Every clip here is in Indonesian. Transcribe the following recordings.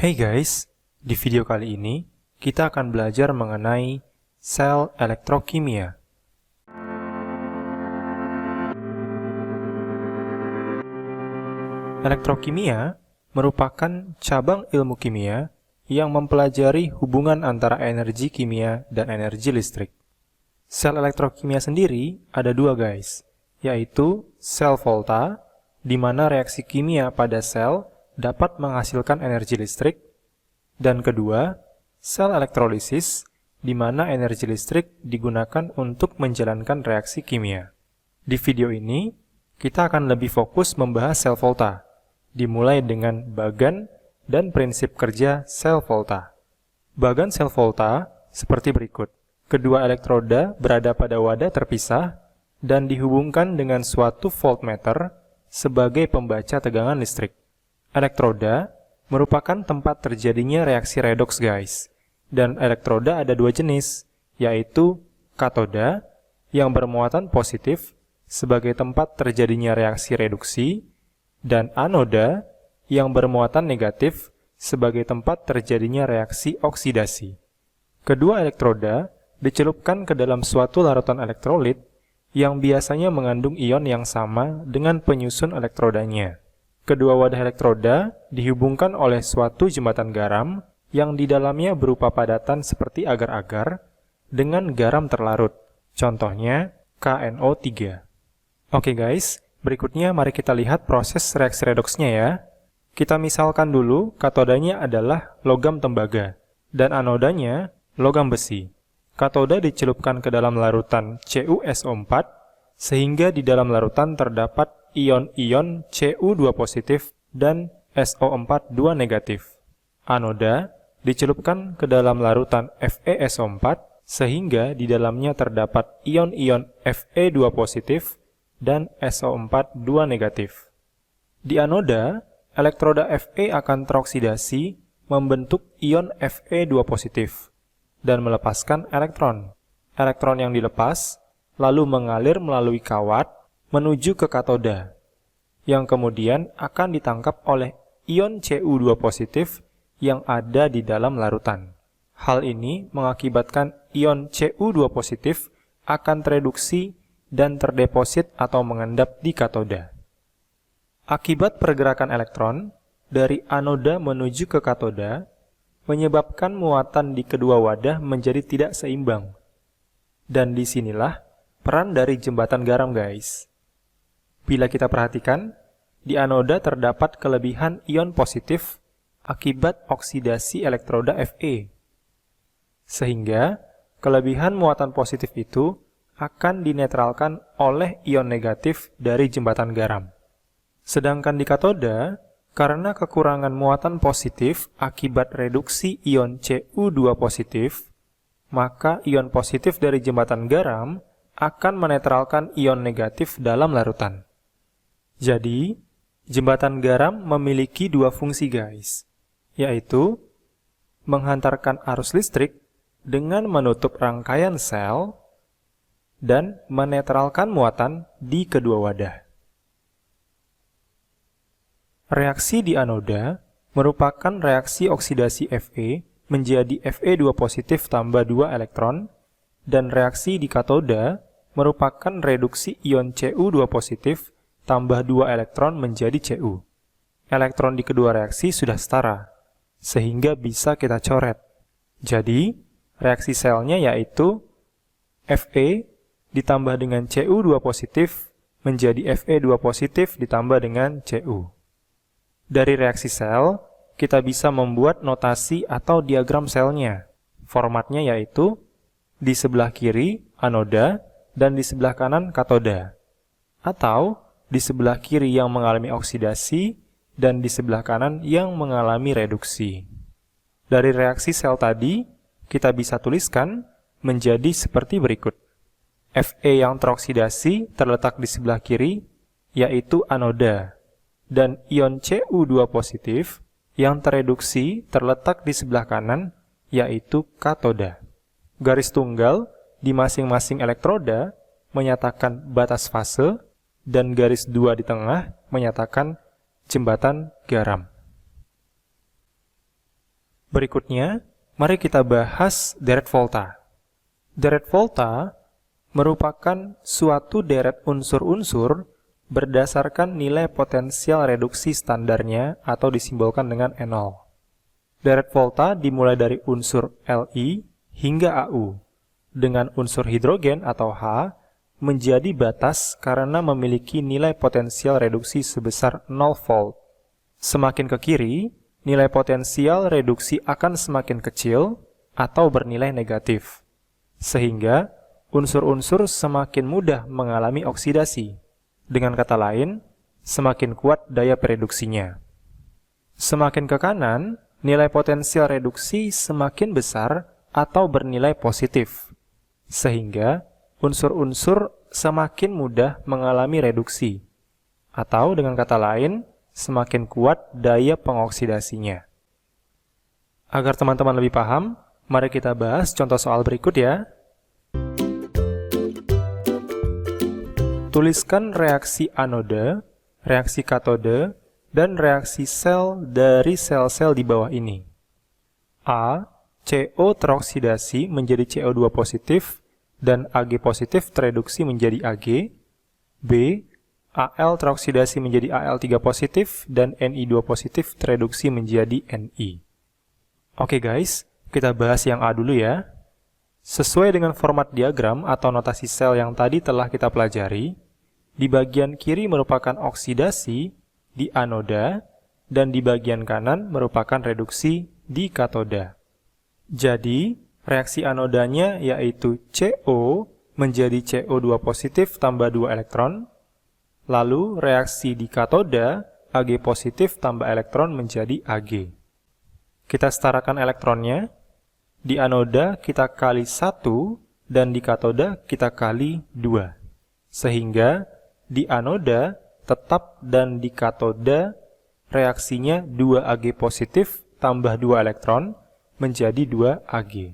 Hey guys, di video kali ini kita akan belajar mengenai sel elektrokimia. Elektrokimia merupakan cabang ilmu kimia yang mempelajari hubungan antara energi kimia dan energi listrik. Sel elektrokimia sendiri ada dua guys, yaitu sel volta, di mana reaksi kimia pada sel dapat menghasilkan energi listrik, dan kedua, sel elektrolisis, di mana energi listrik digunakan untuk menjalankan reaksi kimia. Di video ini, kita akan lebih fokus membahas sel volta, dimulai dengan bagan dan prinsip kerja sel volta. Bagan sel volta seperti berikut. Kedua elektroda berada pada wadah terpisah dan dihubungkan dengan suatu voltmeter sebagai pembaca tegangan listrik. Elektroda merupakan tempat terjadinya reaksi redoks guys. Dan elektroda ada dua jenis, yaitu katoda yang bermuatan positif sebagai tempat terjadinya reaksi reduksi, dan anoda yang bermuatan negatif sebagai tempat terjadinya reaksi oksidasi. Kedua elektroda dicelupkan ke dalam suatu larutan elektrolit yang biasanya mengandung ion yang sama dengan penyusun elektrodanya. Kedua wadah elektroda dihubungkan oleh suatu jembatan garam yang di dalamnya berupa padatan seperti agar-agar dengan garam terlarut. Contohnya KNO3. Oke guys, berikutnya mari kita lihat proses reaksi redoksnya ya. Kita misalkan dulu katodanya adalah logam tembaga dan anodanya logam besi. Katoda dicelupkan ke dalam larutan CuSO4 sehingga di dalam larutan terdapat ion-ion Cu2 positif dan SO4 2 negatif. Anoda dicelupkan ke dalam larutan FeSO4 sehingga di dalamnya terdapat ion-ion Fe2 positif dan SO4 2 negatif. Di anoda, elektroda Fe akan teroksidasi membentuk ion Fe2 positif dan melepaskan elektron. Elektron yang dilepas lalu mengalir melalui kawat menuju ke katoda, yang kemudian akan ditangkap oleh ion Cu2 positif yang ada di dalam larutan. Hal ini mengakibatkan ion Cu2 positif akan tereduksi dan terdeposit atau mengendap di katoda. Akibat pergerakan elektron dari anoda menuju ke katoda, menyebabkan muatan di kedua wadah menjadi tidak seimbang. Dan disinilah peran dari jembatan garam guys. Bila kita perhatikan, di anoda terdapat kelebihan ion positif akibat oksidasi elektroda Fe. Sehingga, kelebihan muatan positif itu akan dinetralkan oleh ion negatif dari jembatan garam. Sedangkan di katoda, karena kekurangan muatan positif akibat reduksi ion Cu2 positif, maka ion positif dari jembatan garam akan menetralkan ion negatif dalam larutan. Jadi, jembatan garam memiliki dua fungsi guys, yaitu menghantarkan arus listrik dengan menutup rangkaian sel dan menetralkan muatan di kedua wadah. Reaksi di anoda merupakan reaksi oksidasi Fe menjadi Fe2 positif tambah 2 elektron, dan reaksi di katoda merupakan reduksi ion Cu2 positif tambah 2 elektron menjadi Cu. Elektron di kedua reaksi sudah setara, sehingga bisa kita coret. Jadi, reaksi selnya yaitu Fe ditambah dengan Cu2 positif menjadi Fe2 positif ditambah dengan Cu. Dari reaksi sel, kita bisa membuat notasi atau diagram selnya. Formatnya yaitu di sebelah kiri anoda dan di sebelah kanan katoda. Atau di sebelah kiri yang mengalami oksidasi dan di sebelah kanan yang mengalami reduksi. Dari reaksi sel tadi, kita bisa tuliskan menjadi seperti berikut. Fe yang teroksidasi terletak di sebelah kiri, yaitu anoda, dan ion Cu2 positif yang tereduksi terletak di sebelah kanan, yaitu katoda. Garis tunggal di masing-masing elektroda menyatakan batas fase, dan garis 2 di tengah menyatakan jembatan garam. Berikutnya, mari kita bahas deret volta. Deret volta merupakan suatu deret unsur-unsur berdasarkan nilai potensial reduksi standarnya atau disimbolkan dengan N0. Deret volta dimulai dari unsur Li hingga Au, dengan unsur hidrogen atau H menjadi batas karena memiliki nilai potensial reduksi sebesar 0 volt. Semakin ke kiri, nilai potensial reduksi akan semakin kecil atau bernilai negatif, sehingga unsur-unsur semakin mudah mengalami oksidasi. Dengan kata lain, semakin kuat daya pereduksinya. Semakin ke kanan, nilai potensial reduksi semakin besar atau bernilai positif, sehingga unsur-unsur semakin mudah mengalami reduksi, atau dengan kata lain, semakin kuat daya pengoksidasinya. Agar teman-teman lebih paham, mari kita bahas contoh soal berikut ya. Tuliskan reaksi anode, reaksi katode, dan reaksi sel dari sel-sel di bawah ini. A. CO teroksidasi menjadi CO2 positif dan Ag positif tereduksi menjadi Ag. B. Al teroksidasi menjadi Al3 positif dan Ni2 positif tereduksi menjadi Ni. Oke guys, kita bahas yang A dulu ya. Sesuai dengan format diagram atau notasi sel yang tadi telah kita pelajari, di bagian kiri merupakan oksidasi di anoda dan di bagian kanan merupakan reduksi di katoda. Jadi, reaksi anodanya yaitu CO menjadi CO2 positif tambah 2 elektron, lalu reaksi di katoda Ag positif tambah elektron menjadi Ag. Kita setarakan elektronnya, di anoda kita kali 1 dan di katoda kita kali 2. Sehingga di anoda tetap dan di katoda reaksinya 2 Ag positif tambah 2 elektron menjadi 2 Ag.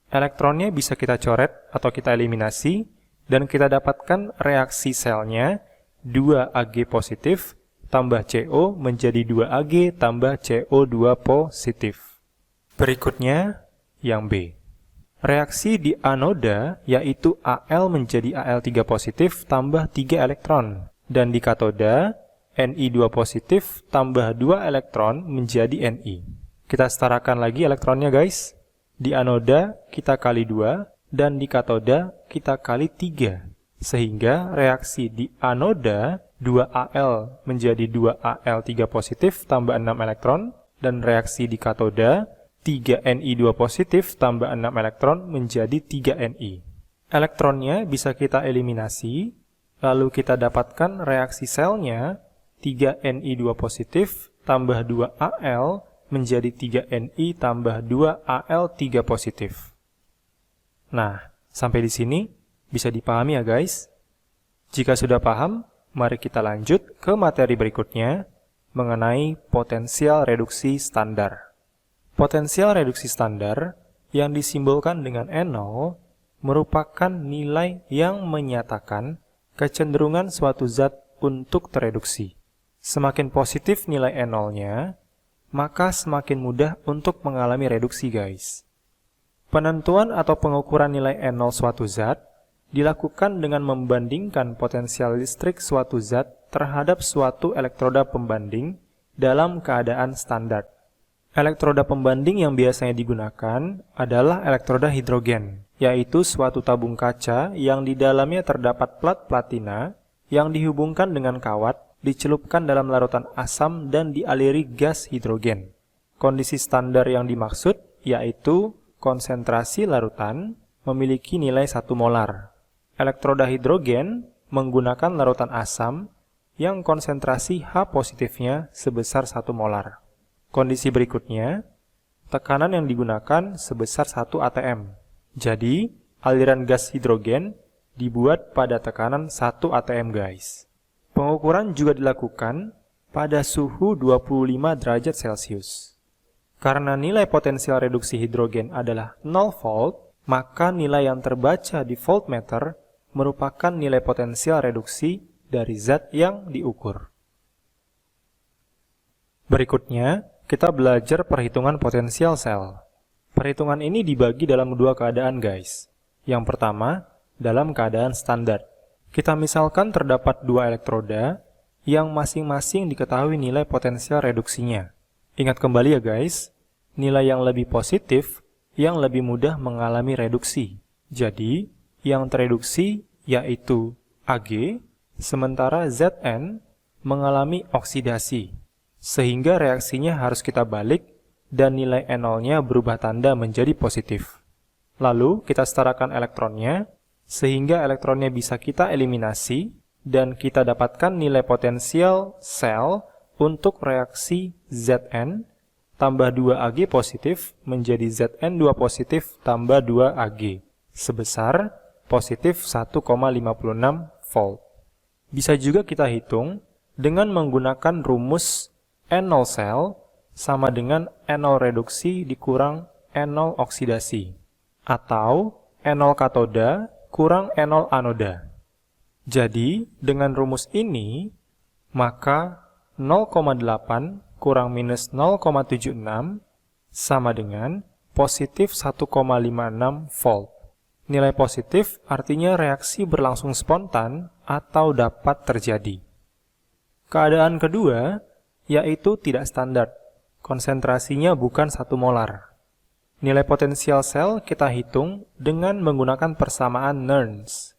Elektronnya bisa kita coret atau kita eliminasi dan kita dapatkan reaksi selnya 2 Ag positif tambah CO menjadi 2 Ag tambah CO2 positif. Berikutnya yang B. Reaksi di anoda yaitu Al menjadi Al3 positif tambah 3 elektron dan di katoda Ni2 positif tambah 2 elektron menjadi Ni. Kita setarakan lagi elektronnya guys. Di anoda kita kali 2 dan di katoda kita kali 3. Sehingga reaksi di anoda 2Al menjadi 2Al3 positif tambah 6 elektron dan reaksi di katoda 3Ni2 positif tambah 6 elektron menjadi 3Ni. Elektronnya bisa kita eliminasi, lalu kita dapatkan reaksi selnya 3Ni2 positif tambah 2Al menjadi 3Ni tambah 2Al3 positif. Nah, sampai di sini bisa dipahami ya guys? Jika sudah paham, mari kita lanjut ke materi berikutnya mengenai potensial reduksi standar. Potensial reduksi standar yang disimbolkan dengan N0 merupakan nilai yang menyatakan kecenderungan suatu zat untuk tereduksi. Semakin positif nilai N0-nya, maka semakin mudah untuk mengalami reduksi guys. Penentuan atau pengukuran nilai N0 suatu zat dilakukan dengan membandingkan potensial listrik suatu zat terhadap suatu elektroda pembanding dalam keadaan standar. Elektroda pembanding yang biasanya digunakan adalah elektroda hidrogen, yaitu suatu tabung kaca yang di dalamnya terdapat plat platina yang dihubungkan dengan kawat, dicelupkan dalam larutan asam dan dialiri gas hidrogen. Kondisi standar yang dimaksud yaitu konsentrasi larutan memiliki nilai 1 molar. Elektroda hidrogen menggunakan larutan asam yang konsentrasi H positifnya sebesar 1 molar. Kondisi berikutnya, tekanan yang digunakan sebesar 1 atm. Jadi, aliran gas hidrogen dibuat pada tekanan 1 atm guys. Pengukuran juga dilakukan pada suhu 25 derajat Celcius. Karena nilai potensial reduksi hidrogen adalah 0 volt, maka nilai yang terbaca di voltmeter merupakan nilai potensial reduksi dari zat yang diukur. Berikutnya, kita belajar perhitungan potensial sel. Perhitungan ini dibagi dalam dua keadaan, guys. Yang pertama, dalam keadaan standar. Kita misalkan terdapat dua elektroda yang masing-masing diketahui nilai potensial reduksinya. Ingat kembali ya guys, nilai yang lebih positif yang lebih mudah mengalami reduksi. Jadi, yang tereduksi yaitu Ag, sementara Zn mengalami oksidasi. Sehingga reaksinya harus kita balik dan nilai N0-nya berubah tanda menjadi positif. Lalu, kita setarakan elektronnya, sehingga elektronnya bisa kita eliminasi, dan kita dapatkan nilai potensial sel untuk reaksi Zn tambah 2Ag positif menjadi Zn2 positif tambah 2Ag, sebesar positif 1,56 volt. Bisa juga kita hitung dengan menggunakan rumus N0 sel sama dengan N0 reduksi dikurang N0 oksidasi, atau N0 katoda kurang N0 anoda. Jadi, dengan rumus ini, maka 0,8 kurang minus 0,76 sama dengan positif 1,56 volt. Nilai positif artinya reaksi berlangsung spontan atau dapat terjadi. Keadaan kedua, yaitu tidak standar. Konsentrasinya bukan 1 molar. Nilai potensial sel kita hitung dengan menggunakan persamaan Nernst,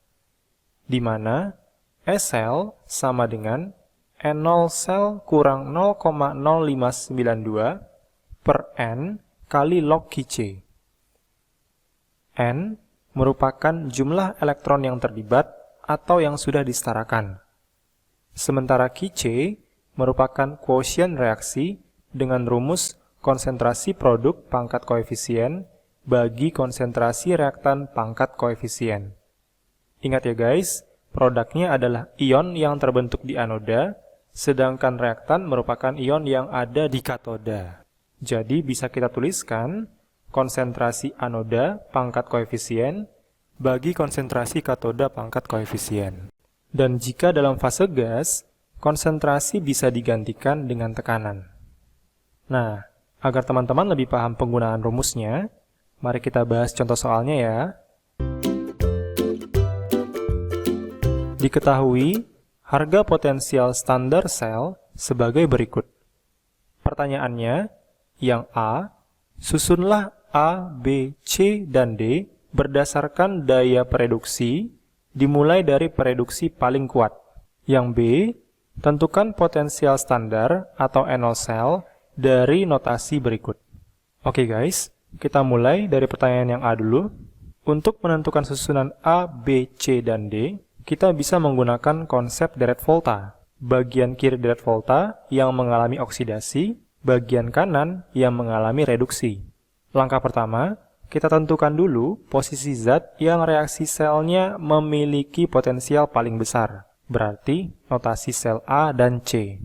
di mana S-sel sama dengan N0 sel kurang 0,0592 per N kali log Qc. N merupakan jumlah elektron yang terlibat atau yang sudah disetarakan. Sementara Qc merupakan quotient reaksi dengan rumus konsentrasi produk pangkat koefisien bagi konsentrasi reaktan pangkat koefisien. Ingat ya guys, produknya adalah ion yang terbentuk di anoda, sedangkan reaktan merupakan ion yang ada di katoda. Jadi bisa kita tuliskan konsentrasi anoda pangkat koefisien bagi konsentrasi katoda pangkat koefisien. Dan jika dalam fase gas, konsentrasi bisa digantikan dengan tekanan. Nah, agar teman-teman lebih paham penggunaan rumusnya, mari kita bahas contoh soalnya ya. Diketahui harga potensial standar sel sebagai berikut. Pertanyaannya, yang A, susunlah A, B, C, dan D berdasarkan daya pereduksi dimulai dari pereduksi paling kuat. Yang B, tentukan potensial standar atau N0 sel dari notasi berikut. Oke guys, kita mulai dari pertanyaan yang A dulu. Untuk menentukan susunan A, B, C, dan D, kita bisa menggunakan konsep deret volta. Bagian kiri deret volta yang mengalami oksidasi, bagian kanan yang mengalami reduksi. Langkah pertama, kita tentukan dulu posisi zat yang reaksi selnya memiliki potensial paling besar. Berarti notasi sel A dan C.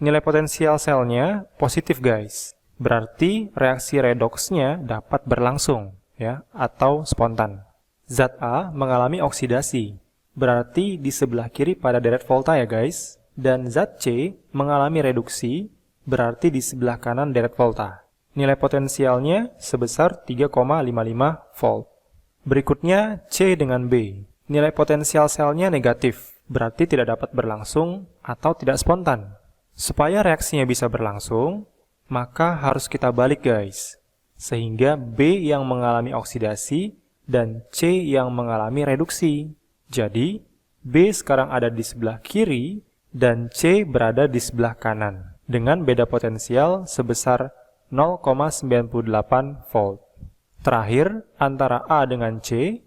Nilai potensial selnya positif guys. Berarti reaksi redoksnya dapat berlangsung ya atau spontan. Zat A mengalami oksidasi. Berarti di sebelah kiri pada deret volta ya guys. Dan zat C mengalami reduksi. Berarti di sebelah kanan deret volta. Nilai potensialnya sebesar 3,55 volt. Berikutnya C dengan B. Nilai potensial selnya negatif. Berarti tidak dapat berlangsung atau tidak spontan. Supaya reaksinya bisa berlangsung, maka harus kita balik guys. Sehingga B yang mengalami oksidasi dan C yang mengalami reduksi. Jadi, B sekarang ada di sebelah kiri dan C berada di sebelah kanan. Dengan beda potensial sebesar 0,98 volt. Terakhir, antara A dengan C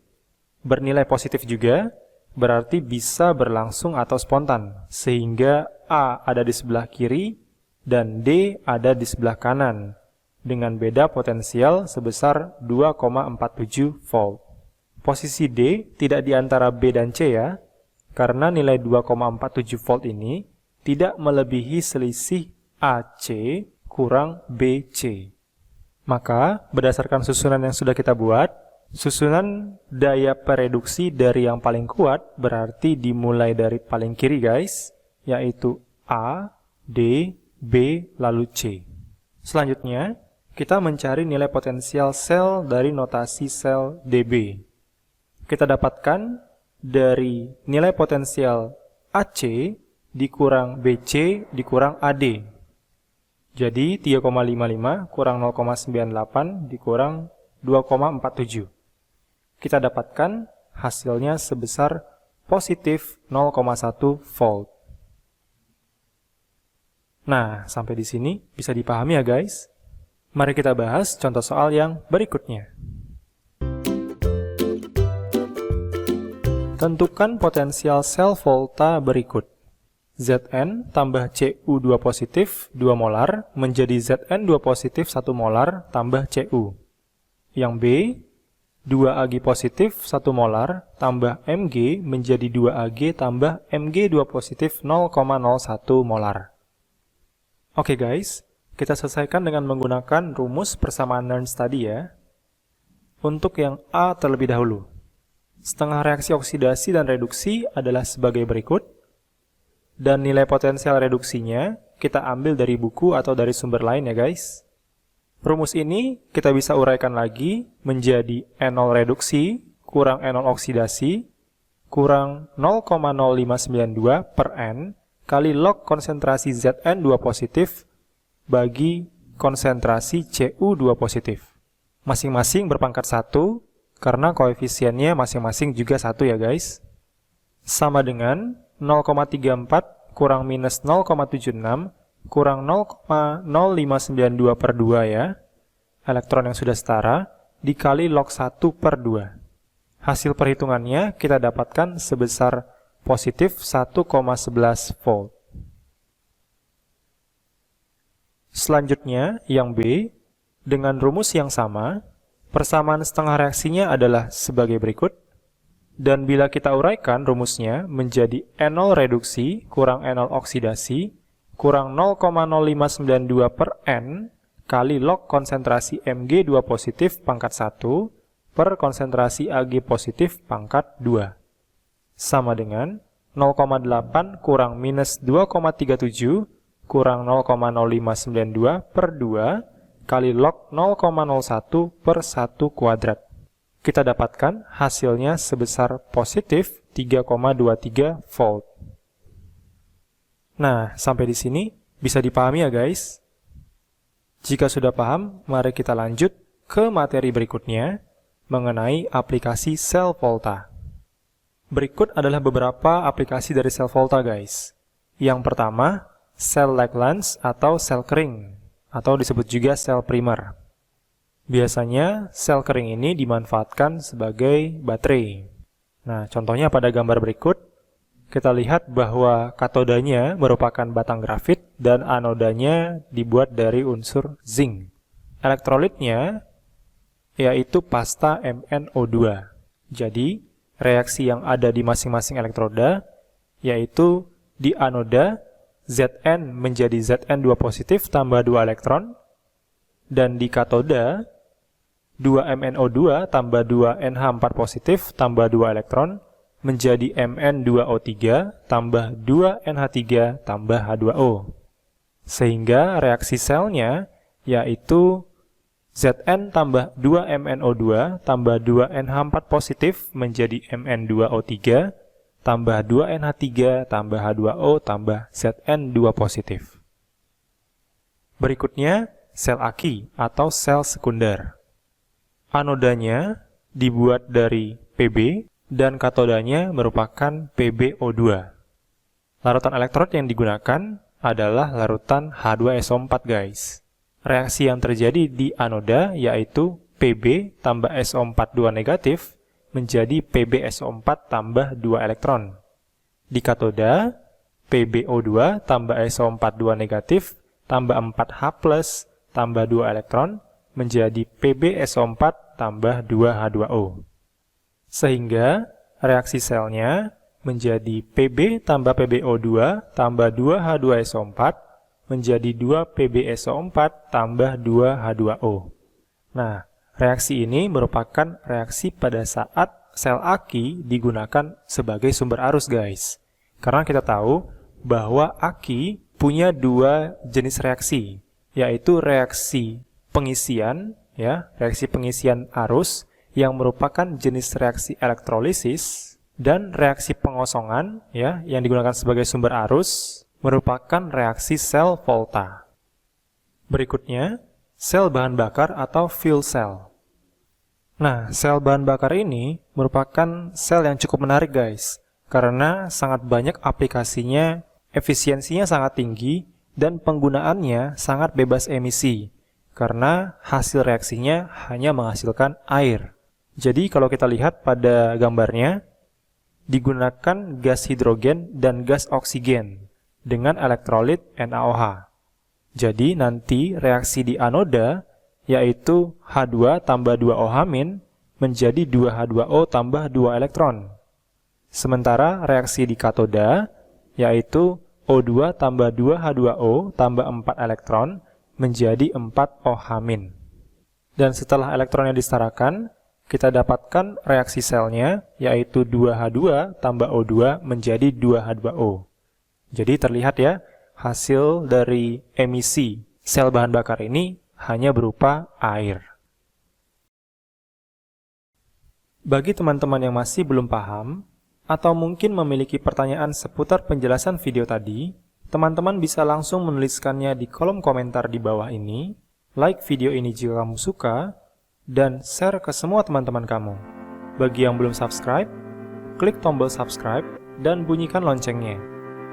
bernilai positif juga, berarti bisa berlangsung atau spontan. Sehingga A ada di sebelah kiri dan D ada di sebelah kanan dengan beda potensial sebesar 2,47 volt. Posisi D tidak di antara B dan C ya, karena nilai 2,47 volt ini tidak melebihi selisih AC kurang BC. Maka berdasarkan susunan yang sudah kita buat, susunan daya pereduksi dari yang paling kuat berarti dimulai dari paling kiri guys, yaitu A, D, B, lalu C. Selanjutnya, kita mencari nilai potensial sel dari notasi sel dB. Kita dapatkan dari nilai potensial AC dikurang BC dikurang AD. Jadi 3,55 kurang 0,98 dikurang 2,47. Kita dapatkan hasilnya sebesar positif 0,1 volt. Nah, sampai di sini bisa dipahami ya guys. Mari kita bahas contoh soal yang berikutnya. Tentukan potensial sel volta berikut. Zn tambah Cu2 positif 2 molar menjadi Zn2 positif 1 molar tambah Cu. Yang B, 2Ag positif 1 molar tambah Mg menjadi 2Ag tambah Mg2 positif 0,01 molar. Oke guys, kita selesaikan dengan menggunakan rumus persamaan Nernst tadi ya. Untuk yang A terlebih dahulu. Setengah reaksi oksidasi dan reduksi adalah sebagai berikut. Dan nilai potensial reduksinya kita ambil dari buku atau dari sumber lain ya guys. Rumus ini kita bisa uraikan lagi menjadi N0 reduksi kurang N0 oksidasi kurang 0,0592 per N kali log konsentrasi Zn2 positif bagi konsentrasi Cu2 positif. Masing-masing berpangkat 1, karena koefisiennya masing-masing juga 1 ya guys. Sama dengan 0,34 kurang minus 0,76 kurang 0,0592 per 2 ya. Elektron yang sudah setara dikali log 1 per 2. Hasil perhitungannya kita dapatkan sebesar positif 1,11 volt. Selanjutnya, yang B, dengan rumus yang sama, persamaan setengah reaksinya adalah sebagai berikut. Dan bila kita uraikan rumusnya menjadi N0 reduksi kurang N0 oksidasi kurang 0,0592 per N kali log konsentrasi Mg2 positif pangkat 1 per konsentrasi Ag positif pangkat 2. Sama dengan 0,8 kurang minus 2,37 kurang 0,0592 per 2 kali log 0,01 per 1 kuadrat. Kita dapatkan hasilnya sebesar positif 3,23 volt. Nah, sampai di sini bisa dipahami ya guys. Jika sudah paham, mari kita lanjut ke materi berikutnya mengenai aplikasi sel volta. Berikut adalah beberapa aplikasi dari sel volta guys. Yang pertama, sel Lagrange atau sel kering, atau disebut juga sel primer. Biasanya sel kering ini dimanfaatkan sebagai baterai. Nah, contohnya pada gambar berikut, kita lihat bahwa katodanya merupakan batang grafit dan anodanya dibuat dari unsur zinc. Elektrolitnya yaitu pasta MnO2. Jadi, reaksi yang ada di masing-masing elektroda yaitu di anoda Zn menjadi Zn2 positif tambah 2 elektron, dan di katoda 2MnO2 tambah 2 NH4 positif tambah 2 elektron menjadi Mn2O3 tambah 2 NH3 tambah H2O. Sehingga reaksi selnya yaitu Zn tambah 2MnO2 tambah 2 NH4 positif menjadi Mn2O3 tambah 2 NH3 tambah H2O tambah Zn2 positif. Berikutnya, sel aki atau sel sekunder. Anodanya dibuat dari Pb dan katodanya merupakan PbO2. Larutan elektrod yang digunakan adalah larutan H2SO4 guys. Reaksi yang terjadi di anoda yaitu Pb tambah SO4 2 negatif menjadi PbSO4 tambah 2 elektron. Di katoda, PbO2 tambah SO4 2 negatif tambah 4H+ tambah 2 elektron menjadi PbSO4 tambah 2H2O. Sehingga reaksi selnya menjadi Pb tambah PbO2 tambah 2H2SO4 menjadi 2 PbSO4 tambah 2 H2O. Nah, reaksi ini merupakan reaksi pada saat sel aki digunakan sebagai sumber arus guys. Karena kita tahu bahwa aki punya dua jenis reaksi, yaitu reaksi pengisian, reaksi pengisian arus yang merupakan jenis reaksi elektrolisis, dan reaksi pengosongan, yang digunakan sebagai sumber arus, merupakan reaksi sel volta. Berikutnya, sel bahan bakar atau fuel cell. Nah, sel bahan bakar ini merupakan sel yang cukup menarik guys, karena sangat banyak aplikasinya, efisiensinya sangat tinggi, dan penggunaannya sangat bebas emisi, karena hasil reaksinya hanya menghasilkan air. Jadi kalau kita lihat pada gambarnya, digunakan gas hidrogen dan gas oksigen dengan elektrolit NaOH. Jadi nanti reaksi di anoda yaitu H2 tambah 2OH- menjadi 2H2O tambah 2 elektron. Sementara reaksi di katoda yaitu O2 tambah 2H2O tambah 4 elektron menjadi 4OH-. Dan setelah elektronnya disetarakan, kita dapatkan reaksi selnya yaitu 2H2 tambah O2 menjadi 2H2O. Jadi terlihat ya, hasil dari emisi sel bahan bakar ini hanya berupa air. Bagi teman-teman yang masih belum paham, atau mungkin memiliki pertanyaan seputar penjelasan video tadi, teman-teman bisa langsung menuliskannya di kolom komentar di bawah ini, like video ini jika kamu suka, dan share ke semua teman-teman kamu. Bagi yang belum subscribe, klik tombol subscribe dan bunyikan loncengnya,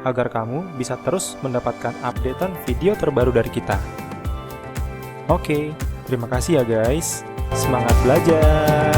agar kamu bisa terus mendapatkan updatean video terbaru dari kita. Oke, terima kasih ya guys. Semangat belajar!